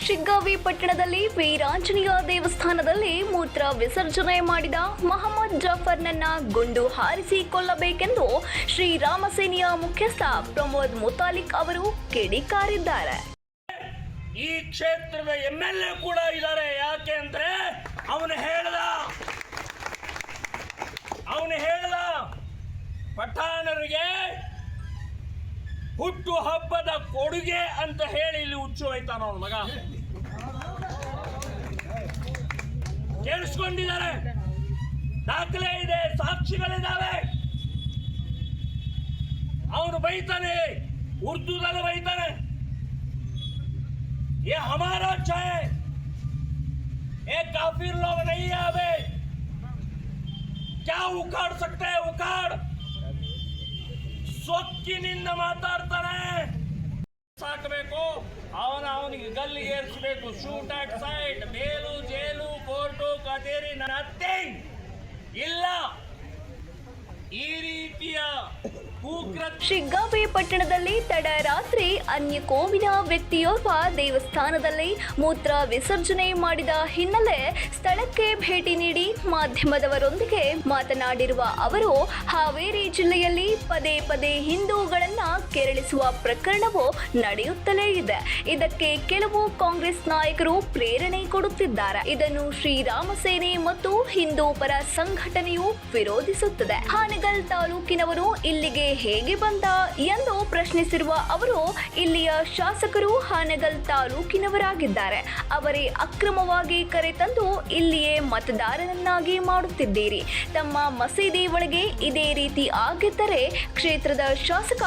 ಶಿಗ್ಗಾವಿ ಪಟ್ಟಣದಲ್ಲಿ ವೀರಾಂಜನೇಯ ದೇವಸ್ಥಾನದಲ್ಲಿ ಮೂತ್ರ ವಿಸರ್ಜನೆ ಮಾಡಿದ ಮೊಹಮ್ಮದ್ ಜಾಫರ್ನನ್ನ ಗುಂಡು ಹಾರಿಸಿ ಕೊಲ್ಲಬೇಕೆಂದು ಶ್ರೀರಾಮ ಸೇನೆಯ ಮುಖ್ಯಸ್ಥ ಪ್ರಮೋದ್ ಮುತಾಲಿಕ್ ಅವರು ಕಿಡಿಕಾರಿದ್ದಾರೆ. ಈ ಕ್ಷೇತ್ರದ MLA ಕೂಡ ಇದ್ದಾರೆ. ಯಾಕೆ ಅಂದ್ರೆ ಅವನು ಹೇಳ್ದ ಪಠಾಣರಿಗೆ ಹುಟ್ಟು ಹಬ್ಬದ ಕೊಡುಗೆ ಅಂತ ಹೇಳಿ ಇಲ್ಲಿ ಹುಚ್ಚು ಹೋಯ್ತಾನ ಅವನ ಮಗ. ಕೇಳಿಸ್ಕೊಂಡಿದ್ದಾರೆ, ದಾಖಲೆ ಇದೆ, ಸಾಕ್ಷಿಗಳಿದ್ದಾವೆ. ಅವನು ಬೈತಾನೆ, ಉರ್ದುದಲ್ಲಿ ಬೈತಾನೆ, ये हमारा अच्छा है, ये काफिर लोग नहीं है. अबे क्या उखाड़ सकते हैं? उखाड़ ಸೊಕ್ಕಿನಿಂದ ಮಾತಾಡ್ತಾನೆ. ಸಾಕಬೇಕು, ಅವನಿಗೆ ಗಲ್ಲಿಗೆ ಏರಿಸಬೇಕು. Shoot at sight, bail jail court ಕಚೇರಿ ನಥಿಂಗ್ ಇಲ್ಲ. ಈ ರೀತಿಯ ಶಿಗ್ಗಾವಿ ಪಟ್ಟಣದಲ್ಲಿ ತಡರಾತ್ರಿ ಅನ್ಯ ಕೋಮಿನ ವ್ಯಕ್ತಿಯೋರ್ವ ದೇವಸ್ಥಾನದಲ್ಲಿ ಮೂತ್ರ ವಿಸರ್ಜನೆ ಮಾಡಿದ ಹಿನ್ನೆಲೆ ಸ್ಥಳಕ್ಕೆ ಭೇಟಿ ನೀಡಿ ಮಾಧ್ಯಮದವರೊಂದಿಗೆ ಮಾತನಾಡಿರುವ ಅವರು, ಹಾವೇರಿ ಜಿಲ್ಲೆಯಲ್ಲಿ ಪದೇ ಪದೇ ಹಿಂದೂಗಳನ್ನ ಕೆರಳಿಸುವ ಪ್ರಕರಣವು ನಡೆಯುತ್ತಲೇ ಇದೆ. ಇದಕ್ಕೆ ಕೆಲವು ಕಾಂಗ್ರೆಸ್ ನಾಯಕರು ಪ್ರೇರಣೆ ಕೊಡುತ್ತಿದ್ದಾರೆ. ಇದನ್ನು ಶ್ರೀರಾಮ ಸೇನೆ ಮತ್ತು ಹಿಂದೂ ಪರ ಸಂಘಟನೆಯು ವಿರೋಧಿಸುತ್ತದೆ. ಹಾನಗಲ್ ತಾಲೂಕಿನವರು ಇಲ್ಲಿಗೆ ಹೇಗೆ ಬಂದ ಎಂದು ಪ್ರಶ್ನಿಸಿರುವ ಅವರು, ಇಲ್ಲಿಯ ಶಾಸಕರು ಹಾನಗಲ್ ತಾಲೂಕಿನವರಾಗಿದ್ದಾರೆ. ಅವರೇ ಅಕ್ರಮವಾಗಿ ಕರೆತಂದು ಇಲ್ಲಿಯೇ ಮತದಾರನನ್ನಾಗಿ ಮಾಡುತ್ತಿದ್ದೀರಿ. ತಮ್ಮ ಮಸೀದಿ ಒಳಗೆ ಇದೇ ರೀತಿ ಆಗಿದ್ದರೆ ಕ್ಷೇತ್ರದ ಶಾಸಕ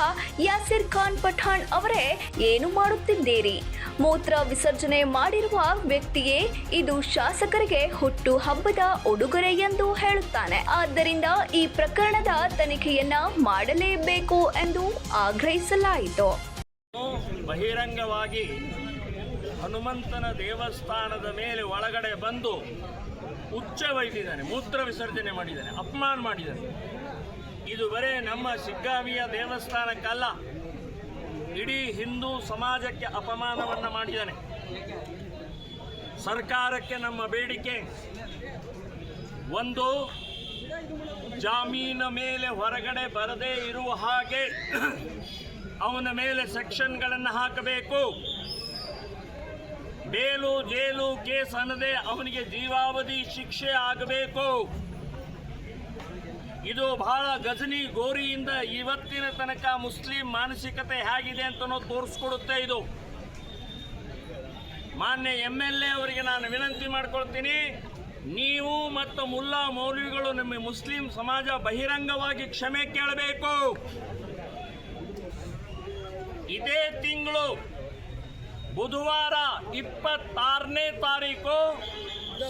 ಯಾಸಿರ್ ಖಾನ್ ಪಠಾಣ್ ಅವರೇ ಏನು ಮಾಡುತ್ತಿದ್ದೀರಿ? ಮೂತ್ರ ವಿಸರ್ಜನೆ ಮಾಡಿರುವ ವ್ಯಕ್ತಿಯೇ ಇದು ಶಾಸಕರಿಗೆ ಹುಟ್ಟು ಹಬ್ಬದ ಉಡುಗೊರೆ ಎಂದು ಹೇಳುತ್ತಾನೆ. ಆದ್ದರಿಂದ ಈ ಪ್ರಕರಣದ ತನಿಖೆಯನ್ನ ಮಾಡಲೇಬೇಕು ಎಂದು ಆಗ್ರಹಿಸಲಾಯಿತು. ಬಹಿರಂಗವಾಗಿ ಹನುಮಂತನ ದೇವಸ್ಥಾನದ ಮೇಲೆ ಒಳಗಡೆ ಬಂದು ಉಚ್ಚವೈದಿದ್ದಾನೆ, ಮೂತ್ರ ವಿಸರ್ಜನೆ ಮಾಡಿದ್ದಾನೆ, ಅಪಮಾನ ಮಾಡಿದ್ದಾನೆ. ಇದು ಬರೇ ನಮ್ಮ ಶಿಗ್ಗಾವಿಯ ದೇವಸ್ಥಾನಕ್ಕಲ್ಲ, ಇಡೀ ಹಿಂದೂ ಸಮಾಜಕ್ಕೆ ಅಪಮಾನವನ್ನು ಮಾಡಿದ್ದಾನೆ. ಸರ್ಕಾರಕ್ಕೆ ನಮ್ಮ ಬೇಡಿಕೆ, ಒಂದು, ಜಾಮೀನ ಮೇಲೆ ಹೊರಗಡೆ ಬರದೇ ಇರುವ ಹಾಗೆ ಅವನ ಮೇಲೆ ಸೆಕ್ಷನ್ಗಳನ್ನು ಹಾಕಬೇಕು. ಬೇಲು ಜೇಲು ಕೇಸ್ ಅನ್ನದೇ ಅವನಿಗೆ ಜೀವಾವಧಿ ಶಿಕ್ಷೆ ಆಗಬೇಕು. ಇದು ಬಹಳ ಗಜನಿ ಗೋರಿಯಿಂದ ಇವತ್ತಿನ ತನಕ ಮುಸ್ಲಿಂ ಮಾನಸಿಕತೆ ಹೇಗಿದೆ ಅಂತ ತೋರಿಸ್ಕೊಡುತ್ತೆ. ಇದು ಮಾನ್ಯ MLA ಅವರಿಗೆ ನಾನು ವಿನಂತಿ ಮಾಡ್ಕೊಳ್ತೀನಿ, ನೀವು ಮತ್ತು ಮುಲ್ಲಾ ಮೌಲ್ವಿಗಳು ನಮ್ಮ ಮುಸ್ಲಿಂ ಸಮಾಜ ಬಹಿರಂಗವಾಗಿ ಕ್ಷಮೆ ಕೇಳಬೇಕು. ಇದೇ ತಿಂಗಳು ಬುಧವಾರ 26ನೇ ತಾರೀಕು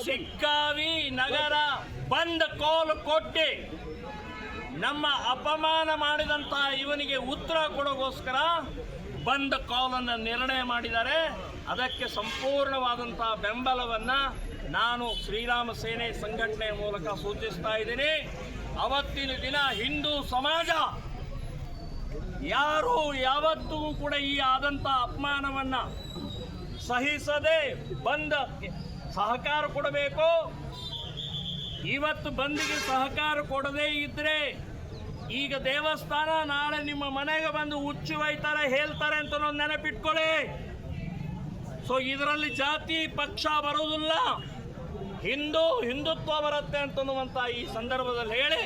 ಶಿಗ್ಗಾವಿ ನಗರ ಬಂದ್ ಕಾಲ್ ಕೊಟ್ಟು ನಮ್ಮ ಅಪಮಾನ ಮಾಡಿದಂಥ ಇವನಿಗೆ ಉತ್ತರ ಕೊಡೋಗೋಸ್ಕರ ಬಂದ್ ಕಾಲನ್ನು ನಿರ್ಣಯ ಮಾಡಿದ್ದಾರೆ. ಅದಕ್ಕೆ ಸಂಪೂರ್ಣವಾದಂಥ ಬೆಂಬಲವನ್ನು ನಾನು ಶ್ರೀರಾಮ ಸೇನೆ ಸಂಘಟನೆಯ ಮೂಲಕ ಸೂಚಿಸ್ತಾ ಇದ್ದೀನಿ. ಅವತ್ತಿನ ದಿನ ಹಿಂದೂ ಸಮಾಜ ಯಾರು ಯಾವತ್ತೂ ಕೂಡ ಈ ಆದಂಥ ಅಪಮಾನವನ್ನು ಸಹಿಸದೆ ಬಂದ್ ಸಹಕಾರ ಕೊಡಬೇಕು. ಇವತ್ತು ಬಂದಿಗೆ ಸಹಕಾರ ಕೊಡದೇ ಇದ್ರೆ ಈಗ ದೇವಸ್ಥಾನ ನಾಳೆ ನಿಮ್ಮ ಮನೆಗೆ ಬಂದು ಹುಚ್ಚು ಒಯ್ತಾರೆ, ಹೇಳ್ತಾರೆ ಅಂತ ನೆನಪಿಟ್ಕೊಳ್ಳಿ. ಸೊ ಇದರಲ್ಲಿ ಜಾತಿ ಪಕ್ಷ ಬರುವುದಿಲ್ಲ, ಹಿಂದುತ್ವ ಬರುತ್ತೆ ಅಂತನ್ನುವಂಥ ಈ ಸಂದರ್ಭದಲ್ಲಿ ಹೇಳಿ,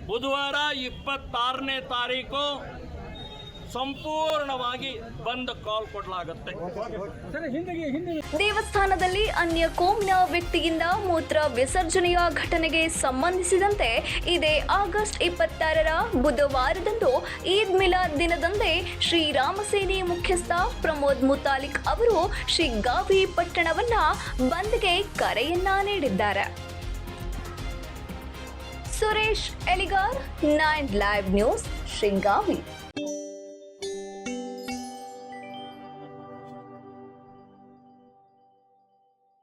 ಬುಧವಾರ 26ನೇ ತಾರೀಕು ಸಂಪೂರ್ಣವಾಗಿ ಬಂದ್ ಕಾಲ್ ಕೊಡಲಾಗುತ್ತೆ. ದೇವಸ್ಥಾನದಲ್ಲಿ ಅನ್ಯ ಕೋಮಿನ ವ್ಯಕ್ತಿಯಿಂದ ಮೂತ್ರ ವಿಸರ್ಜನೆಯ ಘಟನೆಗೆ ಸಂಬಂಧಿಸಿದಂತೆ ಇದೇ ಆಗಸ್ಟ್ 26ರ ಬುಧವಾರದಂದು ಈದ್ ಮಿಲಾದ್ ದಿನದಂದೇ ಶ್ರೀರಾಮ ಸೇನೆ ಮುಖ್ಯಸ್ಥ ಪ್ರಮೋದ್ ಮುತಾಲಿಕ್ ಅವರು ಶಿಗ್ಗಾವಿ ಪಟ್ಟಣವನ್ನ ಬಂದ್ಗೆ ಕರೆಯನ್ನ ನೀಡಿದ್ದಾರೆ. Suresh Eligar, 9 live news, Shiggavi.